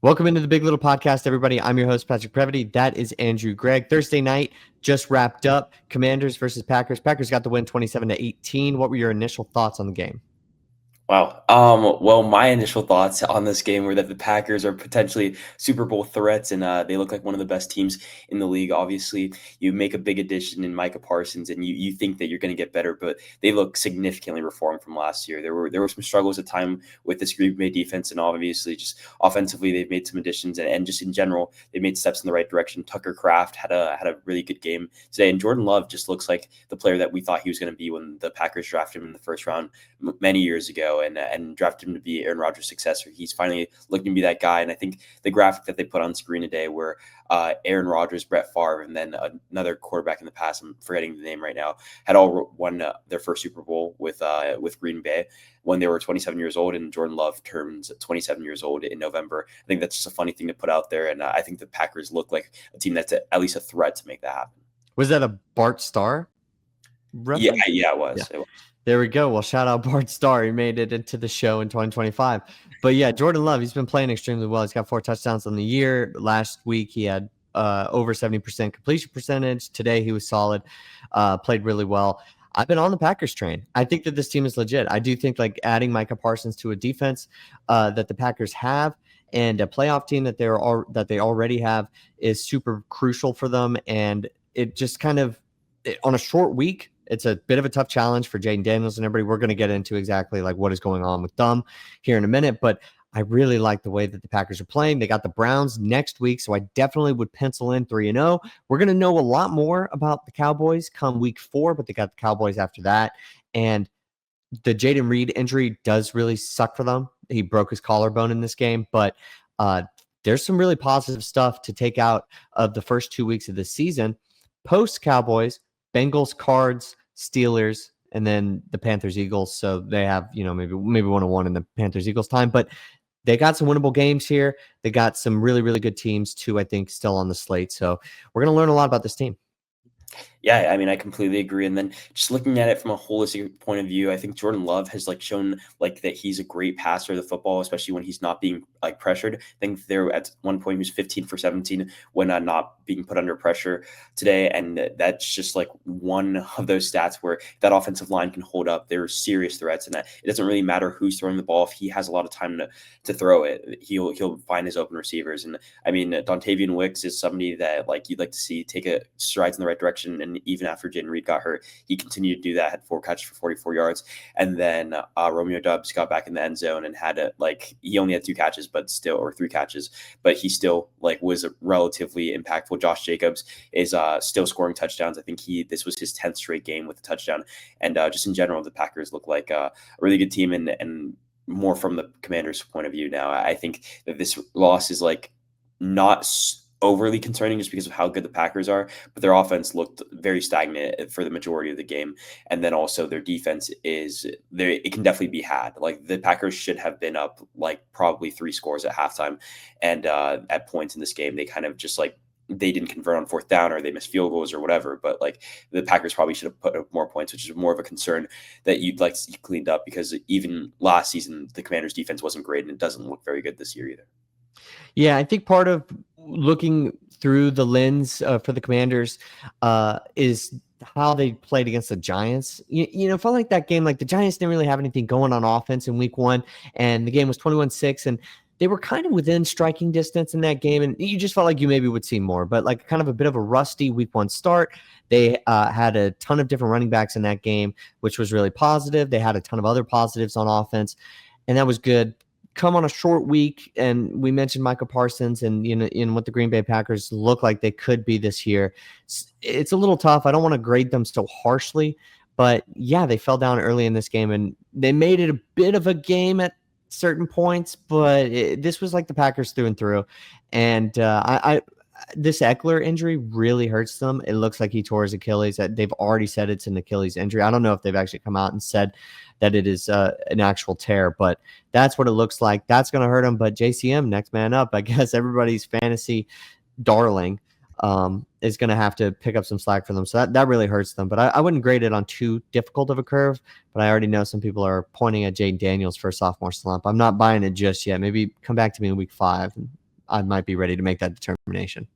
Welcome into the Big Little Podcast, everybody. I'm your host, Patrick Previty. That is Andrew Greig. Thursday night just wrapped up. Commanders versus Packers. Packers got the win 27-18. What were your initial thoughts on the game? Wow. Well, my initial thoughts on this game were that the Packers are potentially Super Bowl threats, and they look like one of the best teams in the league. Obviously, you make a big addition in Micah Parsons, and you think that you're going to get better, but they look significantly reformed from last year. There were some struggles at time with this Green Bay defense, and obviously, just offensively, they've made some additions, and just in general, they made steps in the right direction. Tucker Kraft had a really good game today, and Jordan Love just looks like the player that we thought he was going to be when the Packers drafted him in the first round many years ago. And drafted him to be Aaron Rodgers' successor. He's finally looking to be that guy. And I think the graphic that they put on screen today where Aaron Rodgers, Brett Favre, and then another quarterback in the past, I'm forgetting the name right now, had all won their first Super Bowl with Green Bay when they were 27 years old, and Jordan Love turns 27 years old in November. I think that's just a funny thing to put out there, and I think the Packers look like a team that's at least a threat to make that happen. Was that a Bart Starr reference? Yeah, it was. Yeah. It was. There we go. Well, shout out Bart Starr. He made it into the show in 2025. But yeah, Jordan Love, he's been playing extremely well. He's got 4 touchdowns on the year. Last week, he had over 70% completion percentage. Today, he was solid, played really well. I've been on the Packers train. I think that this team is legit. I do think like adding Micah Parsons to a defense that the Packers have and a playoff team that they already have is super crucial for them. And it just kind of, on a short week, it's a bit of a tough challenge for Jaden Daniels and everybody. We're going to get into exactly like what is going on with them here in a minute, but I really like the way that the Packers are playing. They got the Browns next week, so I definitely would pencil in 3-0. We're going to know a lot more about the Cowboys come week 4, but they got the Cowboys after that. And the Jaden Reed injury does really suck for them. He broke his collarbone in this game, but there's some really positive stuff to take out of the first 2 weeks of the season. Post-Cowboys, Bengals, Cards, Steelers, and then the Panthers, Eagles. So they have, maybe 1-1 in the Panthers, Eagles time, but they got some winnable games here. They got some really, really good teams too, I think, still on the slate. So we're going to learn a lot about this team. Yeah, I mean, I completely agree. And then just looking at it from a holistic point of view, I think Jordan Love has shown that he's a great passer of the football, especially when he's not being pressured. I think there at one point he was 15 for 17 when not being put under pressure today. And that's just one of those stats where that offensive line can hold up. There are serious threats, and it doesn't really matter who's throwing the ball. If he has a lot of time to throw it, he'll find his open receivers. And I mean, Dontavian Wicks is somebody that you'd like to see take a strides in the right direction. And even after Jaden Reed got hurt, he continued to do that, had 4 catches for 44 yards. And then Romeo Doubs got back in the end zone and had he only had 2 catches, or 3 catches, but he still was relatively impactful. Josh Jacobs is still scoring touchdowns. I think this was his 10th straight game with a touchdown. And just in general, the Packers look like a really good team, and more from the Commanders' point of view now. I think that this loss is not overly concerning just because of how good the Packers are, but their offense looked very stagnant for the majority of the game. And then also their defense it can definitely be had. The Packers should have been up probably 3 scores at halftime. And at points in this game, they kind of just they didn't convert on 4th down, or they missed field goals or whatever. But the Packers probably should have put up more points, which is more of a concern that you'd like to see cleaned up, because even last season, the Commanders defense wasn't great, and it doesn't look very good this year either. Yeah, I think part of looking through the lens for the Commanders is how they played against the Giants. Felt like that game, the Giants didn't really have anything going on offense in week 1, and the game was 21-6, and they were kind of within striking distance in that game, and you just felt like you maybe would see more, but kind of a bit of a rusty week 1 start. They had a ton of different running backs in that game, which was really positive. They had a ton of other positives on offense, and that was good. Come on a short week, and we mentioned Micah Parsons and in what the Green Bay Packers look like they could be this year. It's a little tough. I don't want to grade them so harshly, but yeah, they fell down early in this game, and they made it a bit of a game at certain points, but this was the Packers through and through. And this Eckler injury really hurts them. It looks like he tore his Achilles. They've already said it's an Achilles injury. I don't know if they've actually come out and said that it is an actual tear, but that's what it looks like. That's going to hurt him. But JCM, next man up, I guess everybody's fantasy darling, is going to have to pick up some slack for them. So that really hurts them. But I wouldn't grade it on too difficult of a curve. But I already know some people are pointing at Jaden Daniels for a sophomore slump. I'm not buying it just yet. Maybe come back to me in week 5 and I might be ready to make that determination.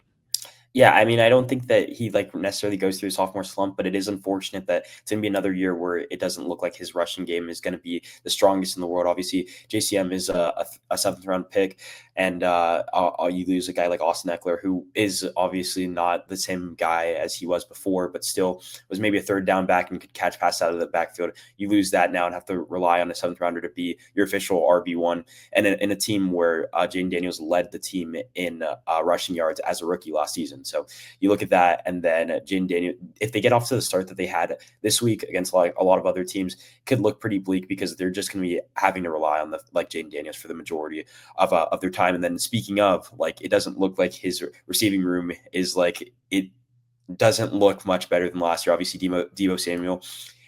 Yeah, I mean, I don't think that he like necessarily goes through a sophomore slump, but it is unfortunate that it's gonna be another year where it doesn't look like his rushing game is gonna be the strongest in the world. Obviously, JCM is a seventh round pick, and you lose a guy like Austin Eckler, who is obviously not the same guy as he was before, but still was maybe a third down back and could catch pass out of the backfield. You lose that now and have to rely on a seventh rounder to be your official RB1, and in a team where Jaden Daniels led the team in rushing yards as a rookie last season. So you look at that, and then Jaden Daniels, if they get off to the start that they had this week against like a lot of other teams, could look pretty bleak because they're just going to be having to rely on the like Jaden Daniels for the majority of their time. And then speaking of, like, it doesn't look like his receiving room is like it doesn't look much better than last year. Obviously, Deebo Samuel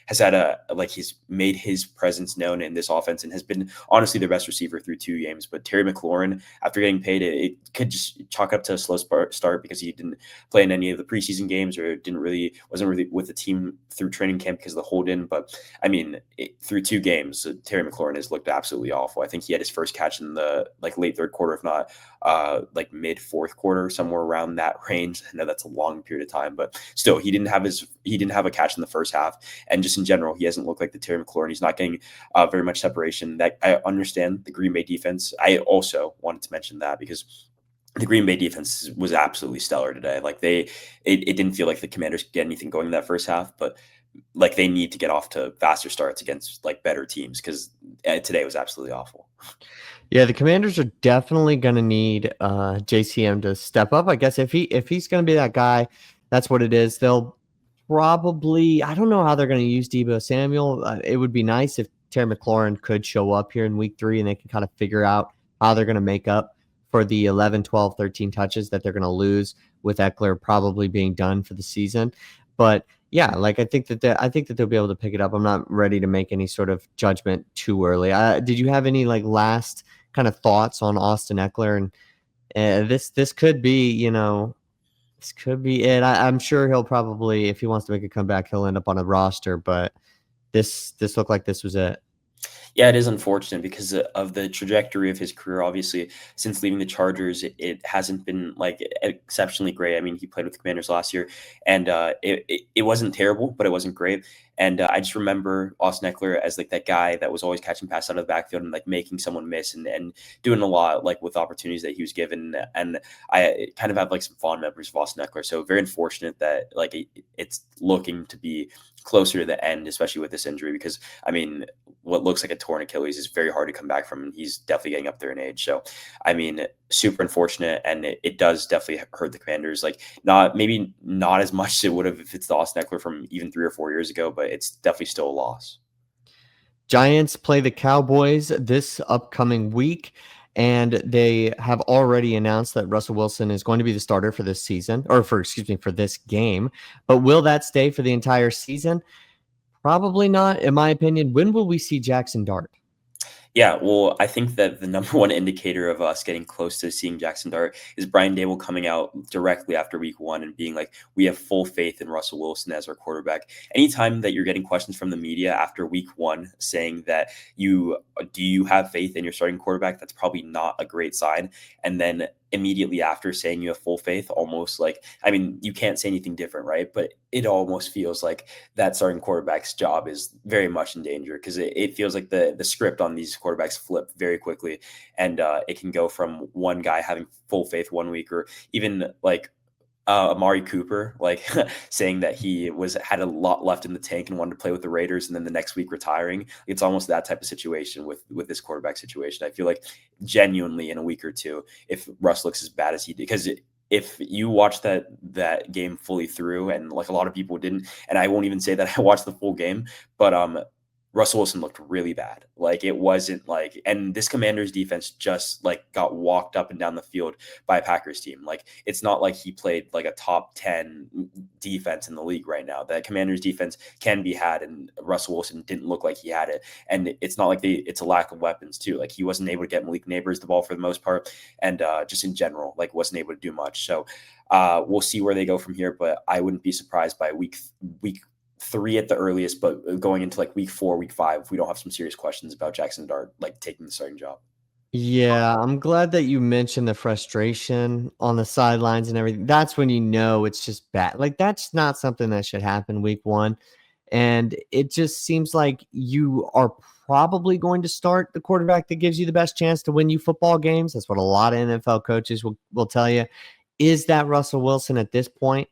has had he's made his presence known in this offense and has been honestly their best receiver through 2 games. But Terry McLaurin, after getting paid, it could just chalk up to a slow start because he didn't play in any of the preseason games or wasn't really with the team through training camp because of the hold in. But I mean, through 2 games, Terry McLaurin has looked absolutely awful. I think he had his first catch in the like late third quarter, if not like mid fourth quarter, somewhere around that range. I know that's a long period of time, but still, he didn't have a catch in the first half, and just in general, he hasn't looked like the Terry McLaurin. He's not getting very much separation. That I understand the Green Bay defense. I also wanted to mention that because the Green Bay defense was absolutely stellar today. Like it didn't feel like the Commanders could get anything going in that first half, but like they need to get off to faster starts against like better teams because today was absolutely awful. Yeah, the Commanders are definitely going to need JCM to step up. I guess if he's going to be that guy, that's what it is. They'll probably, I don't know how they're going to use Deebo Samuel. It would be nice if Terry McLaurin could show up here in week 3 and they can kind of figure out how they're going to make up for the 11, 12, 13 touches that they're going to lose with Eckler probably being done for the season. But yeah, like I think that they'll be able to pick it up. I'm not ready to make any sort of judgment too early. Did you have any like last kind of thoughts on Austin Eckler? And this could be, this could be it. I'm sure he'll probably, if he wants to make a comeback, he'll end up on a roster. But this looked like this was it. Yeah, it is unfortunate because of the trajectory of his career. Obviously, since leaving the Chargers, it hasn't been like exceptionally great. I mean, he played with the Commanders last year, and it wasn't terrible, but it wasn't great. And I just remember Austin Eckler as like that guy that was always catching passes out of the backfield and like making someone miss and doing a lot like with opportunities that he was given. And I kind of have like some fond memories of Austin Eckler. So very unfortunate that like it's looking to be closer to the end, especially with this injury, because I mean, what looks like a torn Achilles is very hard to come back from, and he's definitely getting up there in age. So, I mean, super unfortunate, and it does definitely hurt the Commanders. Like, maybe not as much as it would have if it's the Austin Eckler from even 3 or 4 years ago, but it's definitely still a loss. Giants play the Cowboys this upcoming week, and they have already announced that Russell Wilson is going to be the starter for this season, or for this game. But will that stay for the entire season? Probably not, in my opinion. When will we see Jaxson Dart? Yeah, well, I think that the number one indicator of us getting close to seeing Jaxson Dart is Brian Dable coming out directly after week 1 and being like, we have full faith in Russell Wilson as our quarterback. Anytime that you're getting questions from the media after week 1 saying that do you have faith in your starting quarterback, that's probably not a great sign. And then immediately after saying you have full faith, almost like, I mean, you can't say anything different, right? But it almost feels like that starting quarterback's job is very much in danger because it feels like the script on these quarterbacks flip very quickly, and it can go from one guy having full faith 1 week, or even like Amari Cooper, like saying that he had a lot left in the tank and wanted to play with the Raiders, and then the next week retiring. It's almost that type of situation with this quarterback situation. I feel like genuinely in a week or two, if Russ looks as bad as he did, because if you watch that game fully through, and like a lot of people didn't, and I won't even say that I watched the full game, but Russell Wilson looked really bad. Like it wasn't like, and this Commanders defense just like got walked up and down the field by a Packers team. Like it's not like he played like a top 10 defense in the league right now. That Commanders defense can be had, and Russell Wilson didn't look like he had it. And it's not like it's a lack of weapons too. Like he wasn't able to get Malik Neighbors the ball for the most part, and just in general, like wasn't able to do much. So we'll see where they go from here, but I wouldn't be surprised by week 3 at the earliest, but going into like week 4, week 5, if we don't have some serious questions about Jaxson Dart like taking the starting job. Yeah, I'm glad that you mentioned the frustration on the sidelines and everything. That's when you know it's just bad. Like, that's not something that should happen week 1. And it just seems like you are probably going to start the quarterback that gives you the best chance to win you football games. That's what a lot of NFL coaches will tell you. Is that Russell Wilson at this point?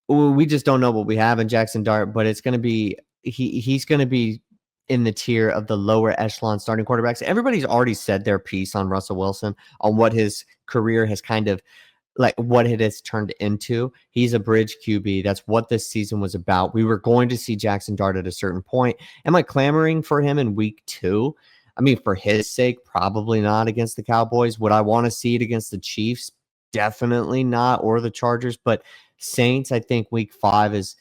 We just don't know what we have in Jaxson Dart, but it's going to be he's going to be in the tier of the lower echelon starting quarterbacks. Everybody's already said their piece on Russell Wilson, on what his career has kind of like what it has turned into. He's a bridge QB. That's what this season was about. We were going to see Jaxson Dart at a certain point. Am I clamoring for him in week 2? I mean, for his sake, probably not against the Cowboys. Would I want to see it against the Chiefs? Definitely not, or the Chargers. But Saints, I think week 5 is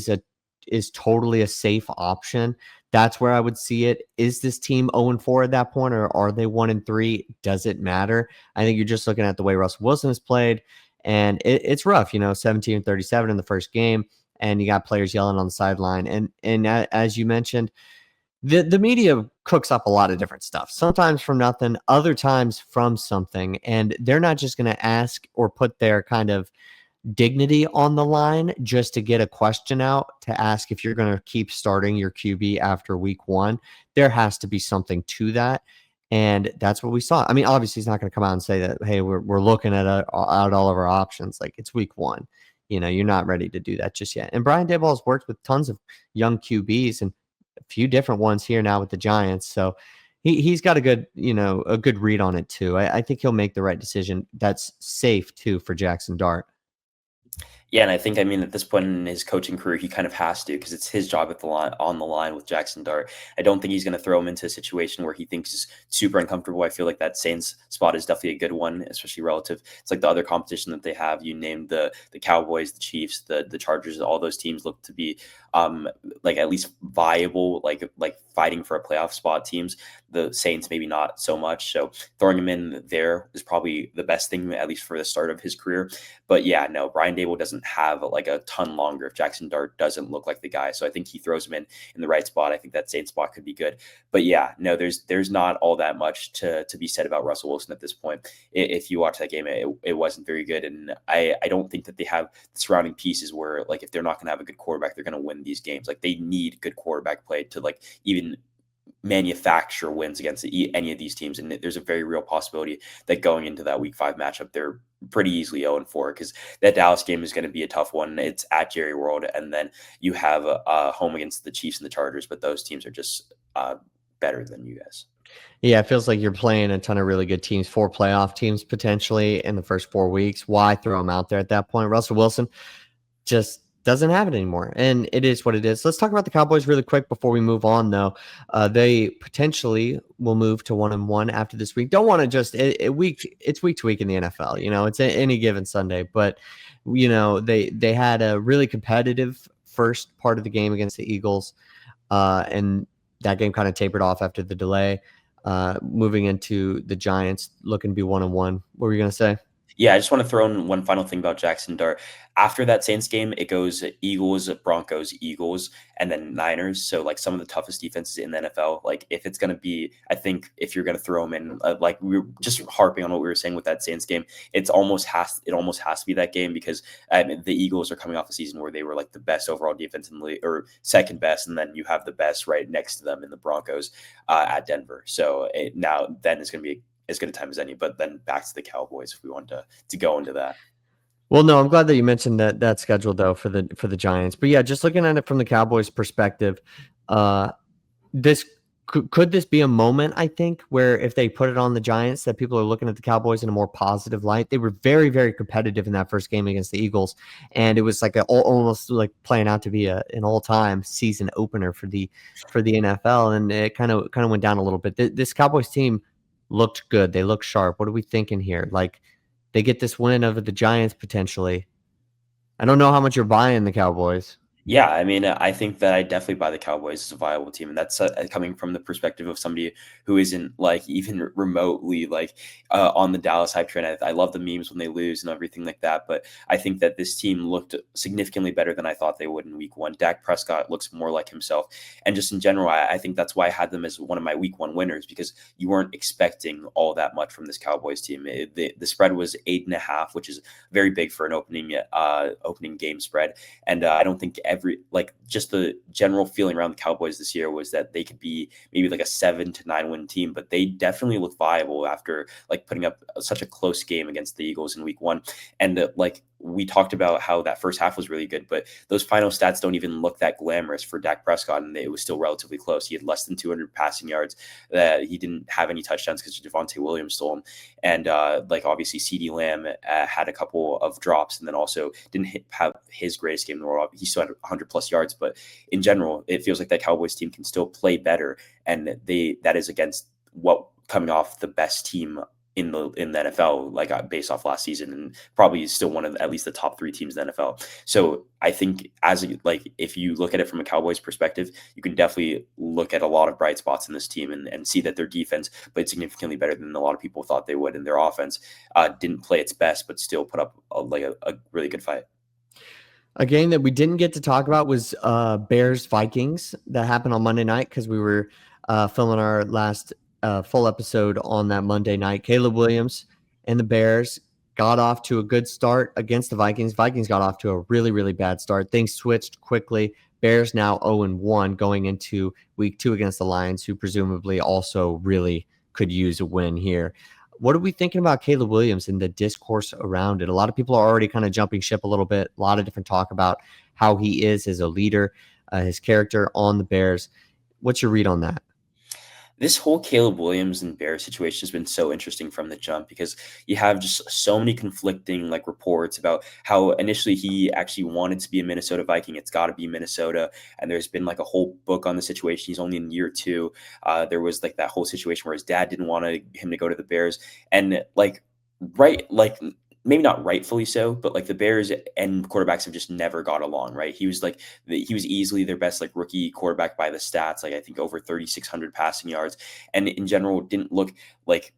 a is totally a safe option. That's where I would see it. Is this team 0-4 at that point, or are they 1-3? Does it matter? I think you're just looking at the way Russell Wilson has played, and it's rough. 17-37 in the first game, and you got players yelling on the sideline. And as you mentioned, the media cooks up a lot of different stuff. Sometimes from nothing, other times from something, and they're not just going to ask or put their kind of dignity on the line just to get a question out to ask if you're going to keep starting your QB after week 1. There has to be something to that. And that's what we saw. I mean, obviously, he's not going to come out and say that, hey, we're looking at out all of our options. Like, it's week 1. You're not ready to do that just yet. And Brian Daboll has worked with tons of young QBs and a few different ones here now with the Giants. So he's got a good read on it too. I think he'll make the right decision. That's safe too for Jaxson Dart. Yeah, and I think, I mean, at this point in his coaching career, he kind of has to because it's his job at the line on the line with Jaxson Dart. I don't think he's going to throw him into a situation where he thinks is super uncomfortable. I feel like that Saints spot is definitely a good one, especially relative. It's like the other competition that they have. You named the Cowboys, the Chiefs, the Chargers. All those teams look to be like at least viable, like fighting for a playoff spot teams. The Saints maybe not so much. So throwing him in there is probably the best thing, at least for the start of his career. But yeah, no, Brian Dable doesn't have like a ton longer if Jaxson Dart doesn't look like the guy. So I think he throws him in the right spot. I think that Saints spot could be good. But yeah, no, there's not all that much to be said about Russell Wilson at this point. If you watch that game, it wasn't very good. And I don't think that they have the surrounding pieces where, like, if they're not going to have a good quarterback, they're going to win these games. Like, they need good quarterback play to like even manufacture wins against any of these teams. And there's a very real possibility that going into that week 5 matchup, they're pretty easily 0-4 because that Dallas game is going to be a tough one. It's at Jerry World. And then you have a home against the Chiefs and the Chargers, but those teams are just better than you guys. Yeah, it feels like you're playing a ton of really good teams, 4 playoff teams potentially in the first 4 weeks. Why throw them out there at that point? Russell Wilson just doesn't have it anymore, and it is what it is. Let's talk about the Cowboys really quick before we move on, though. They potentially will move to 1-1 after this week. Don't want to just it's week to week in the NFL. It's any given Sunday, but they had a really competitive first part of the game against the Eagles, and that game kind of tapered off after the delay. Moving into the Giants, looking to be 1-1. What were you gonna say? Yeah, I just want to throw in one final thing about Jaxson Dart. After that Saints game, it goes Eagles, Broncos, Eagles, and then Niners. So like some of the toughest defenses in the NFL. Like if it's going to be, I think if you're going to throw them in, like we were just harping on what we were saying with that Saints game, it almost has to be that game because the Eagles are coming off a season where they were like the best overall defense in the league, or second best, and then you have the best right next to them in the Broncos at Denver. So then it's going to be as good a time as any. But then back to the Cowboys if we want to go into that. Well, no, I'm glad that you mentioned that schedule though for the Giants. But yeah, just looking at it from the Cowboys' perspective, this could this be a moment, I think, where if they put it on the Giants, that people are looking at the Cowboys in a more positive light. They were very, very competitive in that first game against the Eagles, and it was like almost like playing out to be an all-time season opener for the NFL, and it kind of went down a little bit. This Cowboys team looked good. They looked sharp. What are we thinking here? Like, they get this win over the Giants potentially. I don't know how much you're buying the Cowboys. Yeah, I mean, I think that I definitely buy the Cowboys as a viable team, and that's coming from the perspective of somebody who isn't like even remotely like on the Dallas hype train. I love the memes when they lose and everything like that, but I think that this team looked significantly better than I thought they would in Week 1. Dak Prescott looks more like himself, and just in general, I think that's why I had them as one of my Week 1 winners because you weren't expecting all that much from this Cowboys team. The spread was 8.5, which is very big for an opening game spread. And I don't think just the general feeling around the Cowboys this year was that they could be maybe like a 7 to 9 win team, but they definitely look viable after like putting up such a close game against the Eagles in Week 1. And like we talked about how that first half was really good, but those final stats don't even look that glamorous for Dak Prescott, and it was still relatively close. He had less than 200 passing yards. He didn't have any touchdowns because Devontae Williams stole them, and like obviously CeeDee Lamb had a couple of drops, and then also didn't have his greatest game in the world. He still had 100 plus yards, but in general, it feels like that Cowboys team can still play better, and that is against what coming off the best team in the NFL, like based off last season, and probably still one of at least the top 3 teams in the NFL. So I think if you look at it from a Cowboys perspective, you can definitely look at a lot of bright spots in this team and see that their defense played significantly better than a lot of people thought they would, and their offense didn't play its best, but still put up a really good fight. A game that we didn't get to talk about was Bears Vikings that happened on Monday night because we were filming our last full episode on that Monday night. Caleb Williams and the Bears got off to a good start against the Vikings. Vikings got off to a really, really bad start. Things switched quickly. Bears now 0-1 going into week 2 against the Lions, who presumably also really could use a win here. What are we thinking about Caleb Williams and the discourse around it? A lot of people are already kind of jumping ship a little bit. A lot of different talk about how he is as a leader, his character on the Bears. What's your read on that? This whole Caleb Williams and Bears situation has been so interesting from the jump because you have just so many conflicting like reports about how initially he actually wanted to be a Minnesota Viking. It's got to be Minnesota, and there's been like a whole book on the situation. He's only in year 2. There was like that whole situation where his dad didn't want him to go to the Bears, and like maybe not rightfully so, but like the Bears and quarterbacks have just never got along, right? He was easily their best like rookie quarterback by the stats, like I think over 3,600 passing yards, and in general didn't look like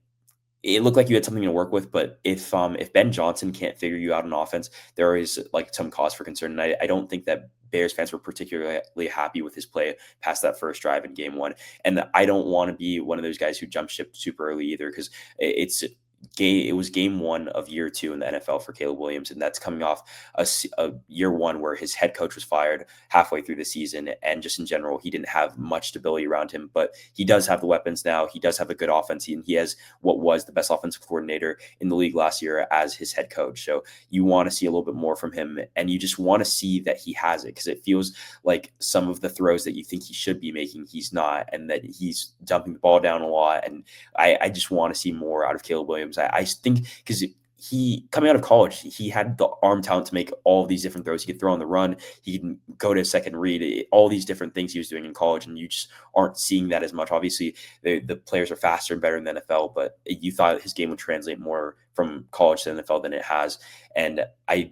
it looked like you had something to work with. But if Ben Johnson can't figure you out on offense, there is like some cause for concern. And I don't think that Bears fans were particularly happy with his play past that first drive in game 1. And I don't want to be one of those guys who jump ship super early either, because it was game 1 of year 2 in the NFL for Caleb Williams, and that's coming off a year 1 where his head coach was fired halfway through the season, and just in general, he didn't have much stability around him. But he does have the weapons now. He does have a good offense, and he has what was the best offensive coordinator in the league last year as his head coach. So you want to see a little bit more from him, and you just want to see that he has it, because it feels like some of the throws that you think he should be making, he's not, and that he's dumping the ball down a lot. And I just want to see more out of Caleb Williams. I think because he coming out of college, he had the arm talent to make all of these different throws. He could throw on the run. He can go to second read. All these different things he was doing in college, and you just aren't seeing that as much. Obviously, the players are faster and better in the NFL, but you thought his game would translate more from college to the NFL than it has. And I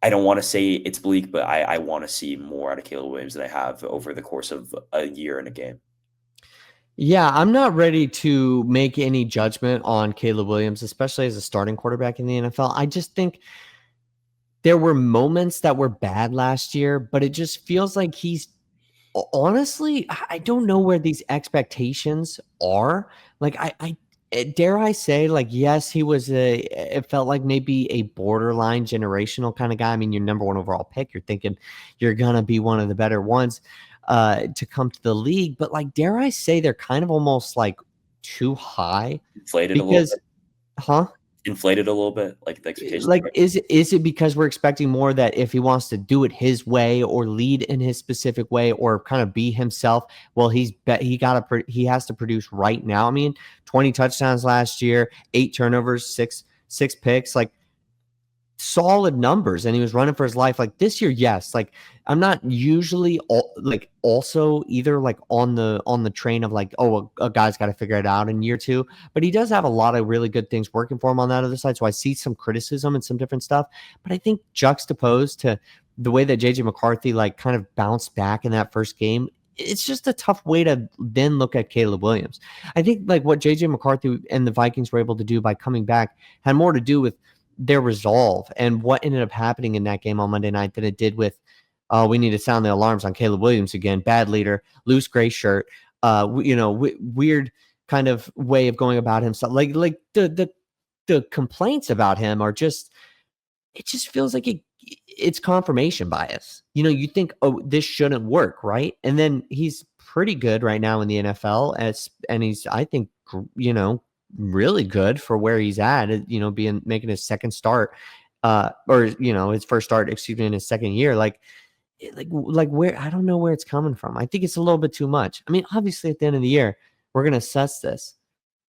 don't want to say it's bleak, but I want to see more out of Caleb Williams than I have over the course of a year in a game. Yeah, I'm not ready to make any judgment on Caleb Williams, especially as a starting quarterback in the NFL. I just think there were moments that were bad last year, but it just feels like he's honestly, I don't know where these expectations are. Like, dare I say, like, yes, he was it felt like maybe a borderline generational kind of guy. I mean, your number 1 overall pick, you're thinking you're going to be one of the better ones to come to the league. But like, dare I say, they're kind of almost like too high Inflated a little because, bit. huh? Inflated a little bit, like the expectations. Like, is it because we're expecting more that if he wants to do it his way or lead in his specific way or kind of be himself, well, he has to produce right now. I mean, 20 touchdowns last year, 8 turnovers, six picks. Like, solid numbers and he was running for his life. Like this year, yes. Like I'm not usually also either like on the train of like, oh, a guy's got to figure it out in year two, but he does have a lot of really good things working for him on that other side. So I see some criticism and some different stuff, but I think juxtaposed to the way that JJ McCarthy like kind of bounced back in that first game, it's just a tough way to then look at Caleb Williams. I think like what JJ McCarthy and the Vikings were able to do by coming back had more to do with their resolve and what ended up happening in that game on Monday night than it did with, we need to sound the alarms on Caleb Williams again. Bad leader, loose gray shirt, weird kind of way of going about himself. Like the complaints about him are just, it just feels like it's confirmation bias. You think, oh, this shouldn't work, right? And then he's pretty good right now in the NFL, and he's, I think, really good for where he's at, making his second start, or his first start, excuse me, in his second year. Like where, I don't know where it's coming from. I think it's a little bit too much. I mean, obviously at the end of the year, we're going to assess this.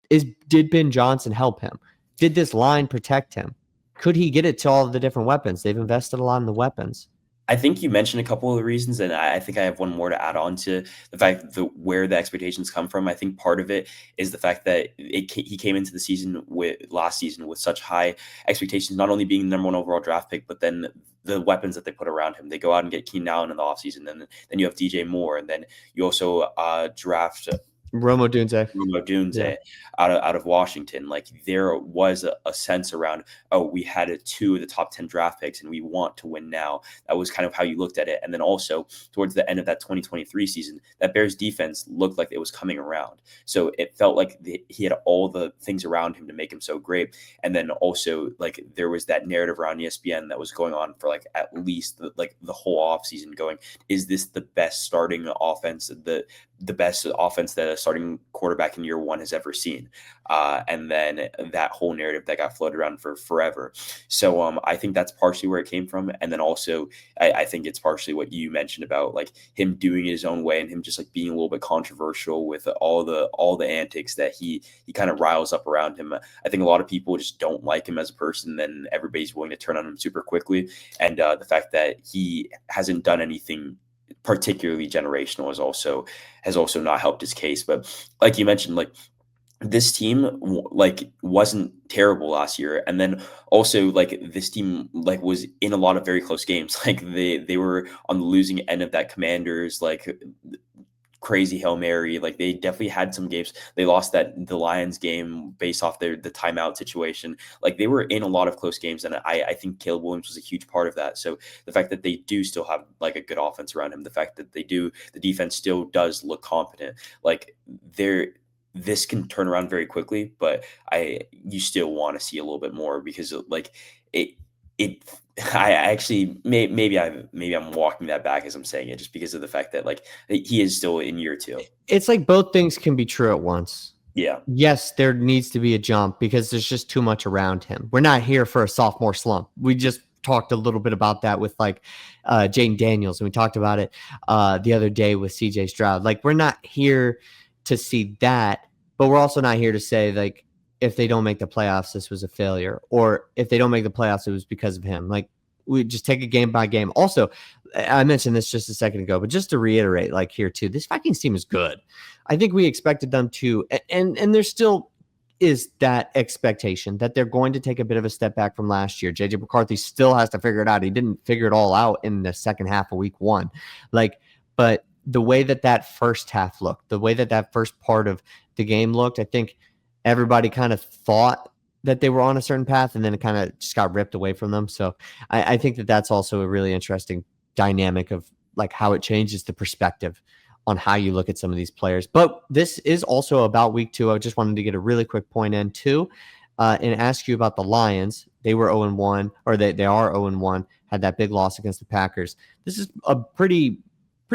Did Ben Johnson help him? Did this line protect him? Could he get it to all of the different weapons? They've invested a lot in the weapons. I think you mentioned a couple of the reasons, and I think I have one more to add on to the fact that where the expectations come from. I think part of it is the fact that he came into the season last season with such high expectations, not only being the number one overall draft pick, but then the weapons that they put around him. They go out and get Keenan Allen in the offseason, and then you have DJ Moore, and then you also draft Rome Odunze yeah. out of Washington. Like there was a sense around, oh, we had two of the top 10 draft picks and we want to win now. That was kind of how you looked at it. And then also towards the end of that 2023 season, that Bears defense looked like it was coming around. So it felt like he had all the things around him to make him so great. And then also like there was that narrative around ESPN that was going on for like at least the whole offseason going, is this the best starting offense, the best offense that a starting quarterback in year one has ever seen? And then that whole narrative that got floated around for forever. So I think that's partially where it came from. And then also I think it's partially what you mentioned about like him doing it his own way and him just like being a little bit controversial with all the antics that he kind of riles up around him. I think a lot of people just don't like him as a person, then everybody's willing to turn on him super quickly. And the fact that he hasn't done anything particularly generational has also not helped his case. But like you mentioned, like this team like wasn't terrible last year, and then also like this team like was in a lot of very close games. Like they were on the losing end of that Commanders like crazy Hail Mary. Like they definitely had some games. They lost the Lions game based off the timeout situation. Like they were in a lot of close games, and I think Caleb Williams was a huge part of that. So the fact that they do still have like a good offense around him, the fact that the defense still does look competent, like this can turn around very quickly, but you still want to see a little bit more because like I actually maybe I'm walking that back as I'm saying it, just because of the fact that like he is still in year two. It's like both things can be true at once. Yeah. Yes, there needs to be a jump because there's just too much around him. We're not here for a sophomore slump. We just talked a little bit about that with like Jaden Daniels, and we talked about it the other day with CJ Stroud. Like we're not here to see that, but we're also not here to say like if they don't make the playoffs, this was a failure, or if they don't make the playoffs, it was because of him. Like we just take it game by game. Also, I mentioned this just a second ago, but just to reiterate, like here too, this Vikings team is good. I think we expected them to, and there still is that expectation that they're going to take a bit of a step back from last year. JJ McCarthy still has to figure it out. He didn't figure it all out in the second half of week one. But the way that first half looked, the way that first part of the game looked, I think everybody kind of thought that they were on a certain path, and then it kind of just got ripped away from them. So I think that's also a really interesting dynamic of like how it changes the perspective on how you look at some of these players. But this is also about week two. I just wanted to get a really quick point in too, and ask you about the Lions. They were 0-1, or they are 0-1, had that big loss against the Packers. This is a pretty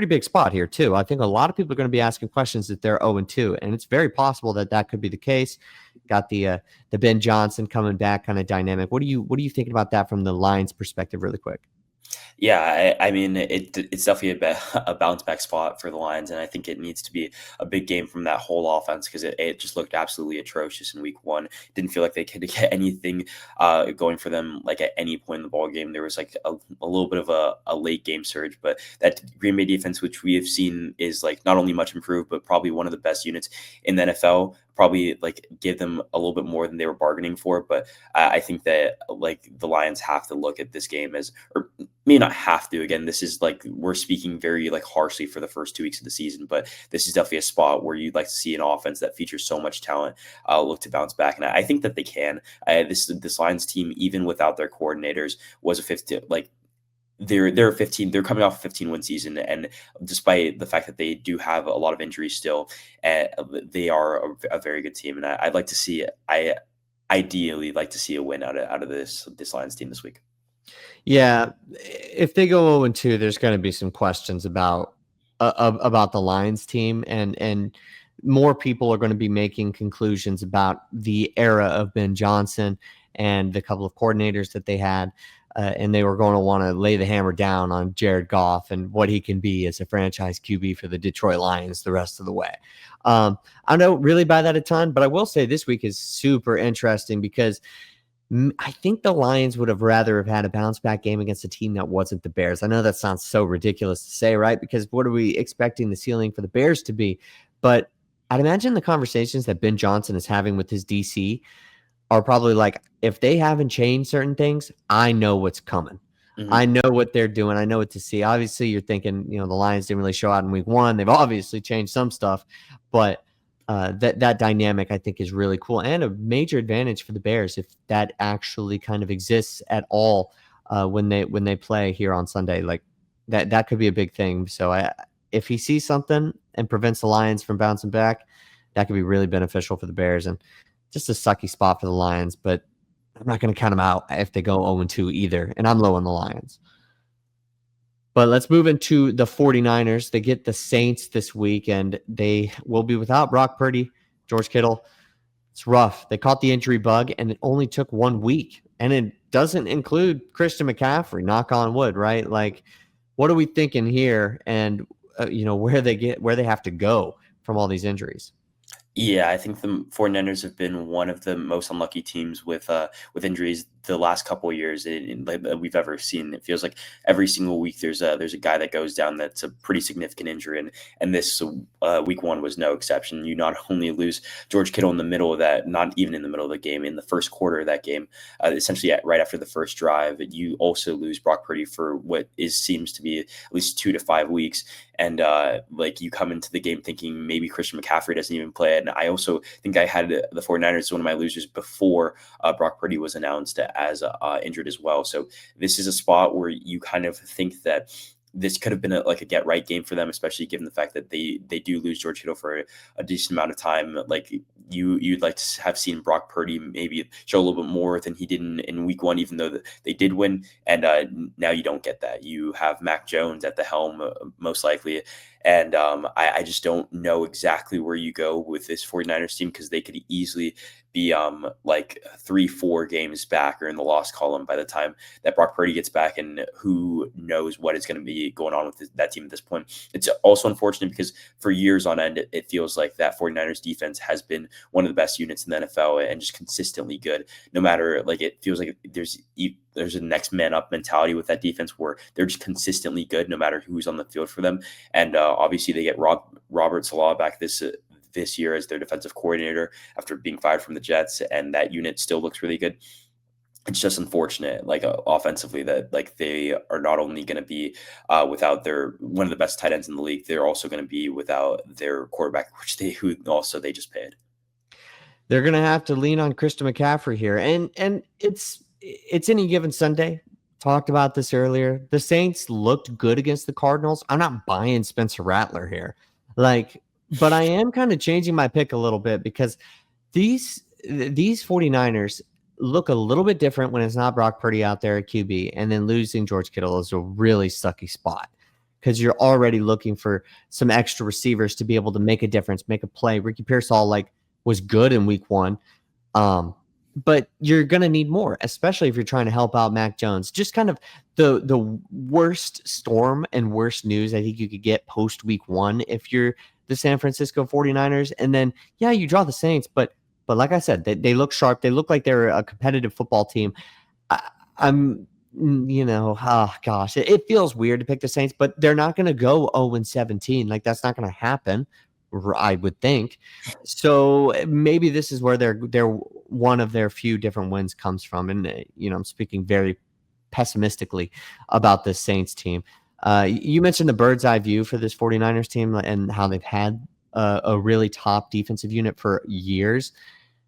big spot here too. I think a lot of people are going to be asking questions if they're 0-2, and it's very possible that could be the case. Got the Ben Johnson coming back kind of dynamic. What are you thinking about that from the Lions perspective really quick? Yeah, I mean, it's definitely a bounce back spot for the Lions, and I think it needs to be a big game from that whole offense because it just looked absolutely atrocious in week one. Didn't feel like they could get anything going for them like at any point in the ball game. There was like a little bit of a late game surge, but that Green Bay defense, which we have seen, is like not only much improved, but probably one of the best units in the NFL. Probably like give them a little bit more than they were bargaining for, but I think that like the Lions have to look at this game as, or may not have to. Again, this is like we're speaking very like harshly for the first 2 weeks of the season, but this is definitely a spot where you'd like to see an offense that features so much talent look to bounce back, and I think that they can. This Lions team, even without their coordinators, was a 15 like. They're 15. They're coming off a 15-win season, and despite the fact that they do have a lot of injuries still, they are a very good team. And I'd like to see. I ideally like to see a win out of this Lions team this week. Yeah, if they go 0-2, there's going to be some questions about the Lions team, and more people are going to be making conclusions about the era of Ben Johnson and the couple of coordinators that they had, and they were going to want to lay the hammer down on Jared Goff and what he can be as a franchise QB for the Detroit Lions the rest of the way. I don't really buy that a ton, but I will say this week is super interesting because I think the Lions would have rather have had a bounce back game against a team that wasn't the Bears. I know that sounds so ridiculous to say, right? Because what are we expecting the ceiling for the Bears to be? But I'd imagine the conversations that Ben Johnson is having with his DC are probably like, if they haven't changed certain things, I know what's coming. Mhm. I know what they're doing. I know what to see. Obviously, you're thinking, the Lions didn't really show out in week one. They've obviously changed some stuff, but that dynamic I think is really cool and a major advantage for the Bears if that actually kind of exists at all when they play here on Sunday. Like that could be a big thing. So if he sees something and prevents the Lions from bouncing back, that could be really beneficial for the Bears and just a sucky spot for the Lions. But I'm not going to count them out if they go 0-2 either, and I'm low on the Lions. But let's move into the 49ers. They get the Saints this week, and they will be without Brock Purdy, George Kittle. It's rough. They caught the injury bug, and it only took 1 week. And it doesn't include Christian McCaffrey, knock on wood, right? Like, what are we thinking here? And, where they have to go from all these injuries. Yeah, I think the 49ers have been one of the most unlucky teams with injuries the last couple of years that we've ever seen. It feels like every single week there's a guy that goes down that's a pretty significant injury, and this week one was no exception. You not only lose George Kittle in the middle of that, not even in the middle of the game, in the first quarter of that game, essentially right after the first drive, you also lose Brock Purdy for what seems to be at least 2 to 5 weeks. And like you come into the game thinking maybe Christian McCaffrey doesn't even play. And I also think I had the 49ers as one of my losers before Brock Purdy was announced as injured as well. So this is a spot where you kind of think that this could have been like a get right game for them, especially given the fact that they do lose George Kittle for a decent amount of time. Like you'd like to have seen Brock Purdy maybe show a little bit more than he did in week one, even though they did win. And now you don't get that. You have Mac Jones at the helm most likely. And I just don't know exactly where you go with this 49ers team because they could easily be like 3-4 games back or in the loss column by the time that Brock Purdy gets back, and who knows what is going to be going on with that team at this point. It's also unfortunate because for years on end, it feels like that 49ers defense has been one of the best units in the NFL and just consistently good. No matter, like, it feels like there's a next man up mentality with that defense where they're just consistently good no matter who's on the field for them. And obviously they get Robert Saleh back this year as their defensive coordinator after being fired from the Jets, and that unit still looks really good. It's just unfortunate, like offensively, that like they are not only going to be without their one of the best tight ends in the league, they're also going to be without their quarterback, who they just paid. They're going to have to lean on Christian McCaffrey here, and it's any given Sunday. Talked about this earlier. The Saints looked good against the Cardinals. I'm not buying Spencer Rattler here, but I am kind of changing my pick a little bit because these 49ers look a little bit different when it's not Brock Purdy out there at QB, and then losing George Kittle is a really sucky spot because you're already looking for some extra receivers to be able to make a difference, make a play. Ricky Pearsall was good in week one. but you're going to need more, especially if you're trying to help out Mac Jones. Just kind of the worst storm and worst news I think you could get post week 1 if you're the San Francisco 49ers. And then, yeah, you draw the Saints, but like I said, they look sharp. They look like they're a competitive football team. I'm, oh gosh, it feels weird to pick the Saints, but they're not going to go 0-17. Like, that's not going to happen, I would think. So maybe this is where they're one of their few different wins comes from. And, I'm speaking very pessimistically about this Saints team. You mentioned the bird's eye view for this 49ers team and how they've had a really top defensive unit for years.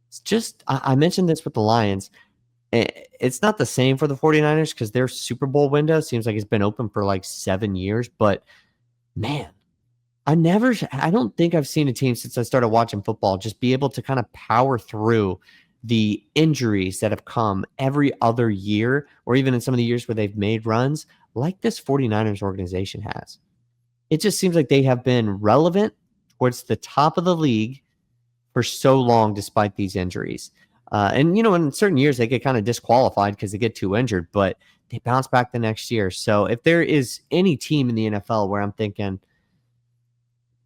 It's just, I mentioned this with the Lions. It's not the same for the 49ers because their Super Bowl window seems like it's been open for like 7 years. But man, I don't think I've seen a team since I started watching football just be able to kind of power through the injuries that have come every other year, or even in some of the years where they've made runs like this 49ers organization has. It just seems like they have been relevant towards the top of the league for so long despite these injuries. And, in certain years, they get kind of disqualified because they get too injured, but they bounce back the next year. So if there is any team in the NFL where I'm thinking,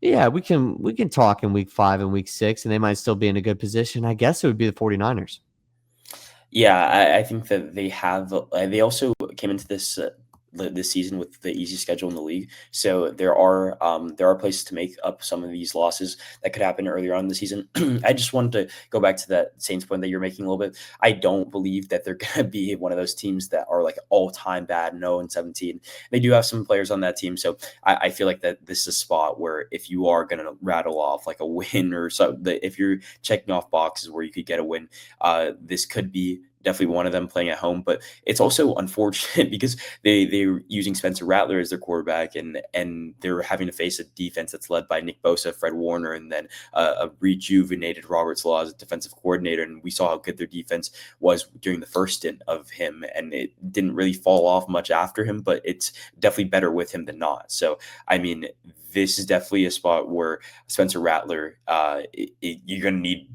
yeah, we can talk in week 5 and week 6, and they might still be in a good position, I guess it would be the 49ers. Yeah, I think that they have. They also came into this season with the easiest schedule in the league, so there are places to make up some of these losses that could happen earlier on in the season. I just wanted to go back to that Saints point that you're making a little bit. I don't believe that they're going to be one of those teams that are like all time bad, 0-17. They do have some players on that team, so I feel like that this is a spot where if you are going to rattle off like a win or so, that if you're checking off boxes where you could get a win, this could be definitely one of them playing at home. But it's also unfortunate because they're using Spencer Rattler as their quarterback, and they're having to face a defense that's led by Nick Bosa, Fred Warner, and then a rejuvenated Robert Saleh as a defensive coordinator. And we saw how good their defense was during the first stint of him, and it didn't really fall off much after him, but it's definitely better with him than not. So I mean, this is definitely a spot where Spencer Rattler, you're going to need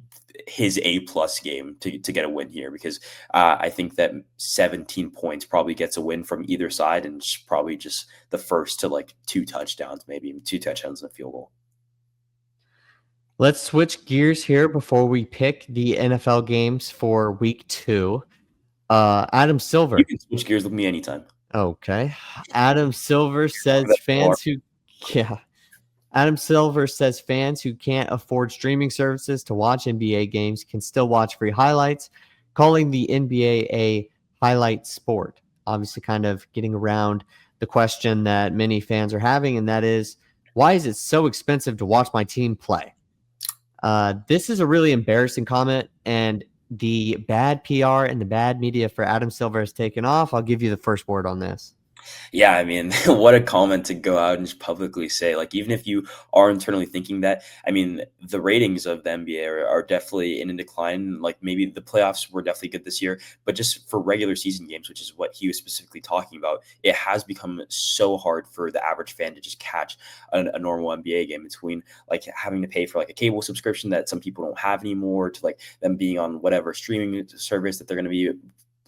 his A+ game to get a win here, because I think that 17 points probably gets a win from either side, and it's probably just the first to like 2 touchdowns, maybe 2 touchdowns and a field goal. Let's switch gears here before we pick the NFL games for week 2. Adam Silver. You can switch gears with me anytime. Okay. Adam Silver says Adam Silver says fans who can't afford streaming services to watch NBA games can still watch free highlights, calling the NBA a highlight sport. Obviously, kind of getting around the question that many fans are having, and that is, why is it so expensive to watch my team play? This is a really embarrassing comment, and the bad PR and the bad media for Adam Silver has taken off. I'll give you the first word on this. Yeah, I mean, what a comment to go out and just publicly say. Like, even if you are internally thinking that, I mean, the ratings of the NBA are definitely in a decline. Like, maybe the playoffs were definitely good this year, but just for regular season games, which is what he was specifically talking about, it has become so hard for the average fan to just catch a normal NBA game, between like having to pay for like a cable subscription that some people don't have anymore, to like them being on whatever streaming service that they're going to be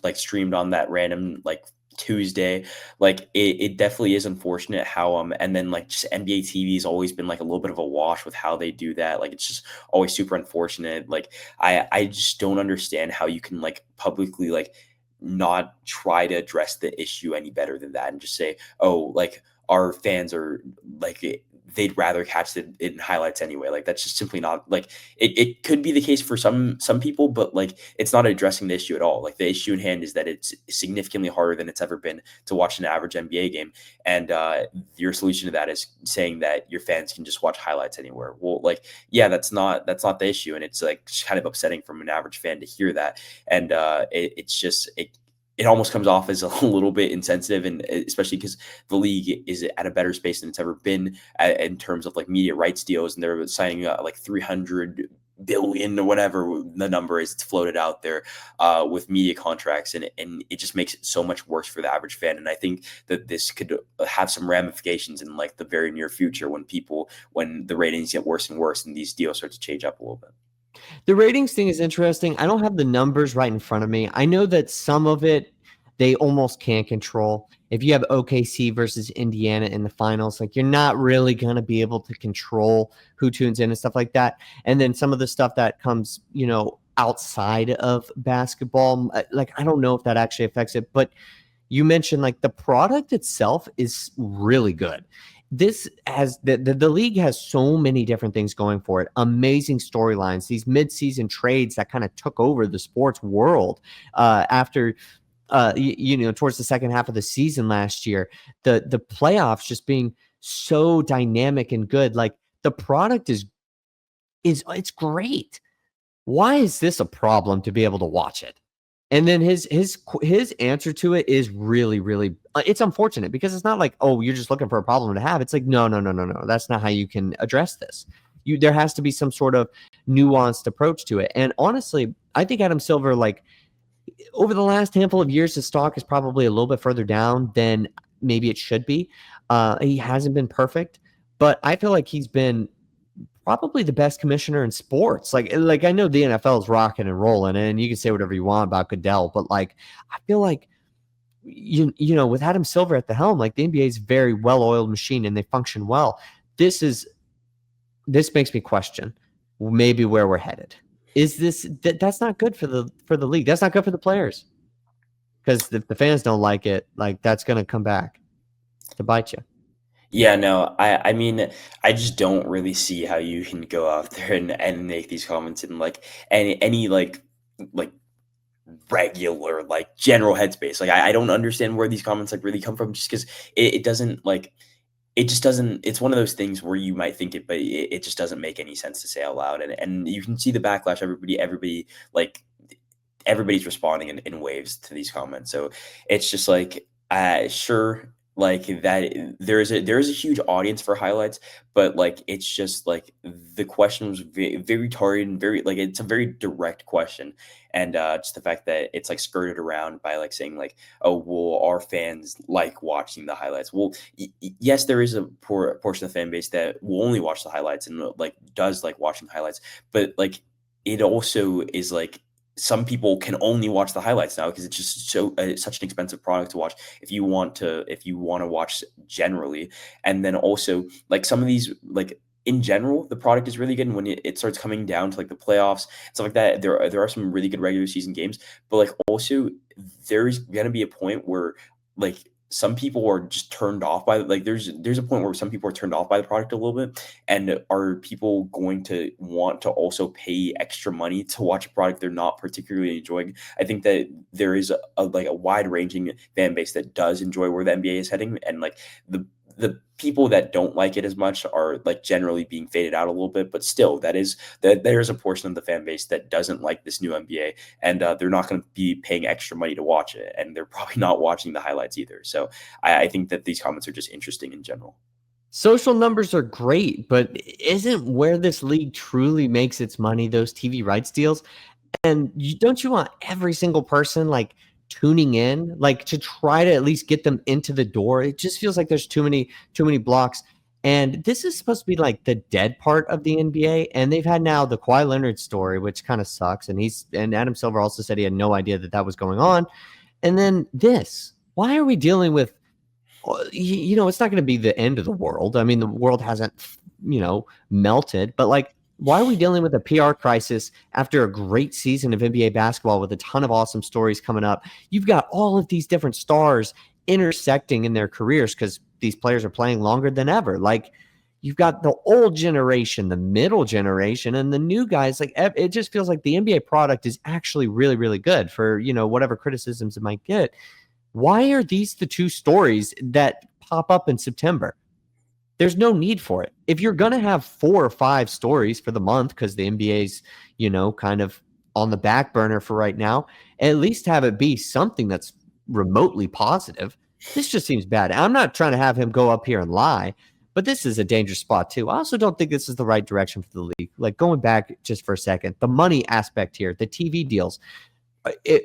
like streamed on that random like Tuesday. Like it definitely is unfortunate how and then like just NBA TV has always been like a little bit of a wash with how they do that. Like it's just always super unfortunate. Like I just don't understand how you can like publicly like not try to address the issue any better than that, and just say, oh, like our fans are like they'd rather catch it in highlights anyway. Like that's just simply not like it could be the case for some people, but like it's not addressing the issue at all. Like the issue in hand is that it's significantly harder than it's ever been to watch an average NBA game. And your solution to that is saying that your fans can just watch highlights anywhere. Well, like, yeah, that's not the issue. And it's like kind of upsetting from an average fan to hear that. And it's just it almost comes off as a little bit insensitive, and especially because the league is at a better space than it's ever been in terms of like media rights deals, and they're signing like 300 billion or whatever the number is, it's floated out there with media contracts, and it just makes it so much worse for the average fan. And I think that this could have some ramifications in like the very near future when the ratings get worse and worse and these deals start to change up a little bit. The ratings thing is interesting. I don't have the numbers right in front of me. I know that some of it they almost can't control. If you have OKC versus Indiana in the finals, like you're not really going to be able to control who tunes in and stuff like that. And then some of the stuff that comes, outside of basketball, like I don't know if that actually affects it, but you mentioned like the product itself is really good. This has the league has so many different things going for it. Amazing storylines, these midseason trades that kind of took over the sports world after towards the second half of the season last year. The playoffs just being so dynamic and good. Like the product is it's great. Why is this a problem to be able to watch it? And then his answer to it is really, really it's unfortunate because it's not like, oh, you're just looking for a problem to have. It's like, no. That's not how you can address this. There has to be some sort of nuanced approach to it. And honestly, I think Adam Silver, like over the last handful of years, his stock is probably a little bit further down than maybe it should be. He hasn't been perfect, but I feel like he's been probably the best commissioner in sports. Like I know the NFL is rocking and rolling, and you can say whatever you want about Goodell, but like I feel like with Adam Silver at the helm, like the NBA is a very well-oiled machine and they function well. This makes me question maybe where we're headed. Is that's not good for the league. That's not good for the players. Because if the fans don't like it, like that's going to come back to bite you. Yeah, no, I mean, I just don't really see how you can go out there and make these comments in like any like regular like general headspace. Like I don't understand where these comments like really come from, just because it doesn't like it just doesn't. It's one of those things where you might think it, but it just doesn't make any sense to say out loud. And you can see the backlash. Everybody like everybody's responding in waves to these comments. So it's just like, sure, like that there is a huge audience for highlights, but like it's just like the question was very, very targeted and very like it's a very direct question. And just the fact that it's like skirted around by like saying like, oh, well, our fans like watching the highlights. Well, yes, there is a portion of the fan base that will only watch the highlights and like does like watching highlights, but like it also is like some people can only watch the highlights now because it's just such an expensive product to watch if you want to watch generally. And then also like some of these like in general the product is really good, and when it starts coming down to like the playoffs and stuff like that, there are some really good regular season games, but like also there's gonna be a point where like some people are just turned off by like there's a point where some people are turned off by the product a little bit, and are people going to want to also pay extra money to watch a product they're not particularly enjoying? I think that there is a wide ranging fan base that does enjoy where the NBA is heading, and like the people that don't like it as much are like generally being faded out a little bit, but still there's a portion of the fan base that doesn't like this new NBA, and they're not going to be paying extra money to watch it, and they're probably not watching the highlights either. So I think that these comments are just interesting in general. Social numbers are great, but isn't where this league truly makes its money those TV rights deals? And don't you want every single person like tuning in, like to try to at least get them into the door? It just feels like there's too many blocks. And this is supposed to be like the dead part of the NBA. And they've had now the Kawhi Leonard story, which kind of sucks. And Adam Silver also said he had no idea that was going on. And then this, why are we dealing with, it's not going to be the end of the world. I mean, the world hasn't, melted, but like, why are we dealing with a PR crisis after a great season of NBA basketball with a ton of awesome stories coming up? You've got all of these different stars intersecting in their careers because these players are playing longer than ever. Like you've got the old generation, the middle generation, and the new guys. Like it just feels like the NBA product is actually really, really good for, whatever criticisms it might get. Why are these the two stories that pop up in September? There's no need for it. If you're going to have 4 or 5 stories for the month because the NBA's, kind of on the back burner for right now, at least have it be something that's remotely positive. This just seems bad. I'm not trying to have him go up here and lie, but this is a dangerous spot too. I also don't think this is the right direction for the league. Like going back just for a second, the money aspect here, the TV deals,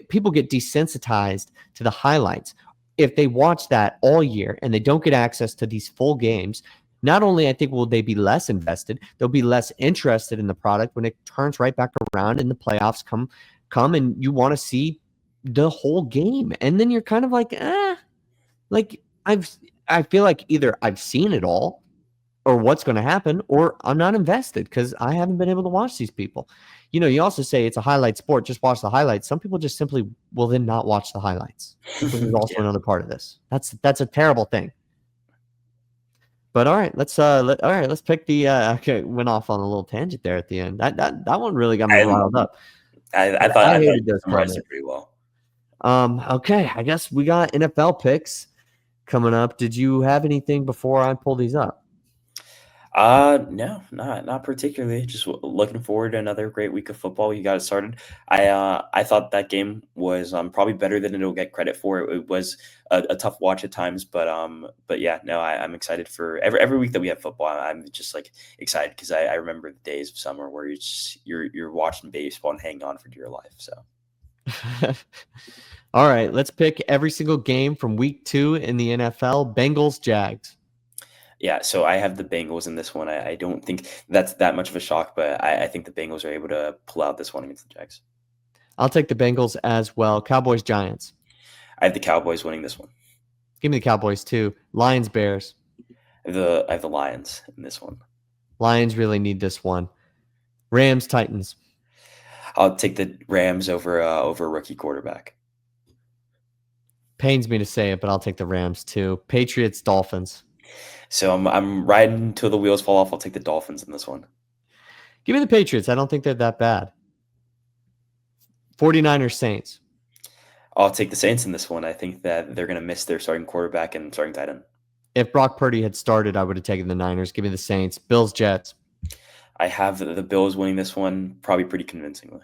people get desensitized to the highlights. If they watch that all year and they don't get access to these full games, not only I think will they be less invested, they'll be less interested in the product when it turns right back around and the playoffs come and you want to see the whole game. And then you're kind of like I feel like either I've seen it all or what's going to happen, or I'm not invested because I haven't been able to watch these people. You also say it's a highlight sport, just watch the highlights. Some people just simply will then not watch the highlights, which is also another part of this. That's a terrible thing. But all right, let's pick the okay, went off on a little tangent there at the end. That one really got me riled up. I thought hated you those summarized it pretty well. Okay, I guess we got NFL picks coming up. Did you have anything before I pull these up? No, not particularly. Just looking forward to another great week of football. You got it started. I thought that game was probably better than it'll get credit for. It was a tough watch at times, but yeah, no, I'm excited for every week that we have football. I'm just like excited because I remember the days of summer where you're watching baseball and hanging on for dear life. So. All right, let's pick every single game from week 2 in the NFL. Bengals, Jags. Yeah, so I have the Bengals in this one. I don't think that's that much of a shock, but I think the Bengals are able to pull out this one against the Jags. I'll take the Bengals as well. Cowboys, Giants. I have the Cowboys winning this one. Give me the Cowboys too. Lions, Bears. I have the Lions in this one. Lions really need this one. Rams, Titans. I'll take the Rams over a rookie quarterback. Pains me to say it, but I'll take the Rams too. Patriots, Dolphins. So I'm riding until the wheels fall off. I'll take the Dolphins in this one. Give me the Patriots. I don't think they're that bad. 49ers, Saints. I'll take the Saints in this one. I think that they're going to miss their starting quarterback and starting tight end. If Brock Purdy had started, I would have taken the Niners. Give me the Saints. Bills, Jets. I have the Bills winning this one, probably pretty convincingly.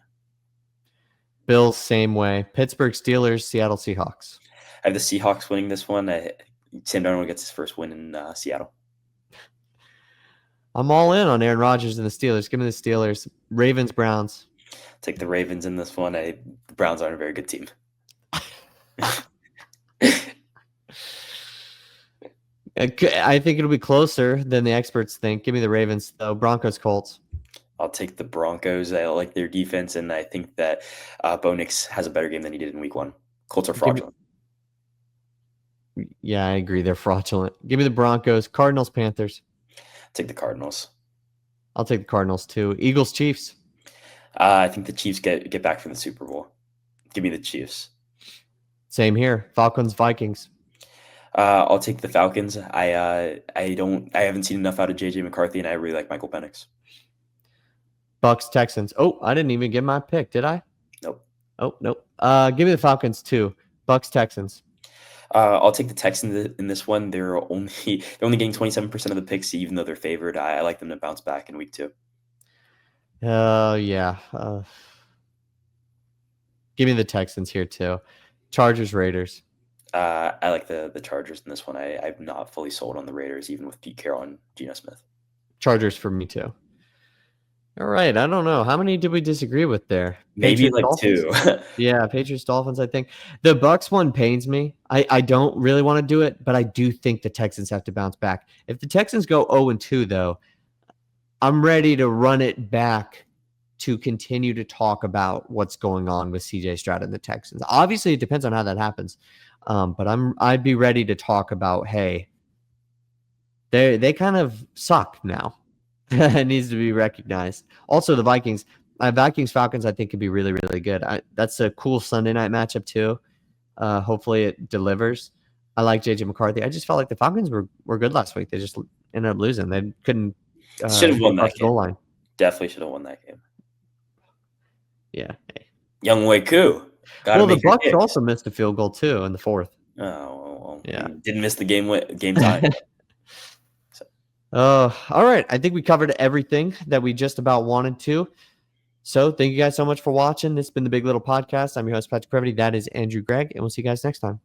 Bills, same way. Pittsburgh Steelers, Seattle Seahawks. I have the Seahawks winning this one. Sam Darnold gets his first win in Seattle. I'm all in on Aaron Rodgers and the Steelers. Give me the Steelers. Ravens, Browns. Take the Ravens in this one. The Browns aren't a very good team. I think it'll be closer than the experts think. Give me the Ravens, though. Broncos, Colts. I'll take the Broncos. I like their defense, and I think that Bo Nix has a better game than he did in week 1. Colts are fraudulent. Yeah, I agree. They're fraudulent. Give me the Broncos. Cardinals, Panthers. Take the Cardinals. I'll take the Cardinals, too. Eagles, Chiefs. I think the Chiefs get back from the Super Bowl. Give me the Chiefs. Same here. Falcons, Vikings. I'll take the Falcons. I haven't seen enough out of JJ McCarthy, and I really like Michael Penix. Bucks, Texans. Oh, I didn't even get my pick, did I? Nope. Oh, nope. Give me the Falcons, too. Bucks, Texans. I'll take the Texans in this one. They're only getting 27% of the picks, even though they're favored. I like them to bounce back in week 2. Yeah. Give me the Texans here too. Chargers, Raiders. I like the Chargers in this one. I'm not fully sold on the Raiders, even with Pete Carroll and Geno Smith. Chargers for me too. All right. I don't know. How many did we disagree with there? Maybe Patriots, like Dolphins? 2. Yeah, Patriots, Dolphins, I think. The Bucks one pains me. I don't really want to do it, but I do think the Texans have to bounce back. If the Texans go 0-2, though, I'm ready to run it back to continue to talk about what's going on with CJ Stroud and the Texans. Obviously, it depends on how that happens. But I'd be ready to talk about, hey, they kind of suck now. It needs to be recognized. Also, the Vikings, Falcons, I think could be really, really good. That's a cool Sunday night matchup too. Hopefully, it delivers. I like JJ McCarthy. I just felt like the Falcons were good last week. They just ended up losing. They couldn't. Should have won that game. Goal line. Definitely should have won that game. Yeah. Hey. Young Wei Koo. Well, the Bucks also missed a field goal too in the 4th. Oh, well, yeah. Didn't miss the game time. All right. I think we covered everything that we just about wanted to. So thank you guys so much for watching. This has been the Big Little Podcast. I'm your host, Patrick Previty. That is Andrew Greig, and we'll see you guys next time.